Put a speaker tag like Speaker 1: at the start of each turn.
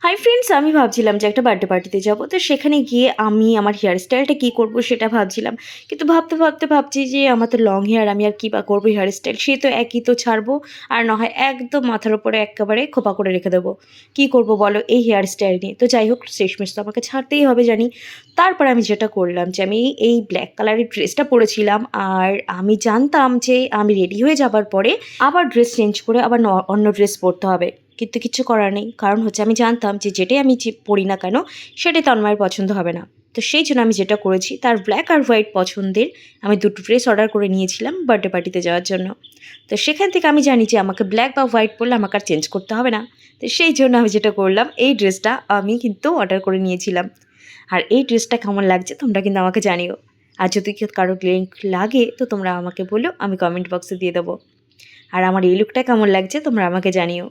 Speaker 1: Hi friends, আমি ভাবছিলাম যে একটা বার্থডে পার্টিতে যাব। তো সেখানে গিয়ে আমি আমার হেয়ার স্টাইলটা কী করব সেটা ভাবছিলাম। কিন্তু ভাবতে, ভাবতে ভাবছি যে আমার তো লং হেয়ার, আমি আর কী বা করব হেয়ার স্টাইল? সেই তো একই তো ছাড়বো, আর না হয় একদম মাথার উপরে এক্কেবারে খোঁপা করে রেখে দেবো। কী করব বলো এই হেয়ার স্টাইল নিয়ে? তো যাই হোক, শেষমেশ তো আমাকে ছাড়তেই হবে জানি। তারপরে আমি যেটা করলাম যে আমি এই ব্ল্যাক কালারের ড্রেসটা পরেছিলাম, আর আমি জানতাম যে আমি রেডি হয়ে যাবার পরে আবার ড্রেস চেঞ্জ করে আবার অন্য ড্রেস পরতে হবে। কিন্তু কিচ্ছু করার নেই। কারণ হচ্ছে আমি জানতাম যে যেটাই আমি পড়ি না কেন সেটাই তন্ময়ের পছন্দ হবে না। তো সেই জন্য আমি যেটা করেছি, তার ব্ল্যাক আর হোয়াইট পছন্দের আমি ২ টো ড্রেস অর্ডার করে নিয়েছিলাম বার্থডে পার্টিতে যাওয়ার জন্য। তো সেখান থেকে আমি জানি যে আমাকে ব্ল্যাক বা হোয়াইট পরলে আমাকে আর চেঞ্জ করতে হবে না। তো সেই জন্য আমি যেটা করলাম, এই ড্রেসটা আমি কিন্তু অর্ডার করে নিয়েছিলাম। আর এই ড্রেসটা কেমন লাগছে তোমরা কিন্তু আমাকে জানিও। আর যদি কারো লিঙ্ক লাগে তো তোমরা আমাকে বলো, আমি কমেন্ট বক্সে দিয়ে দেবো। আর আমার এই লুকটা কেমন লাগছে তোমরা আমাকে জানিও।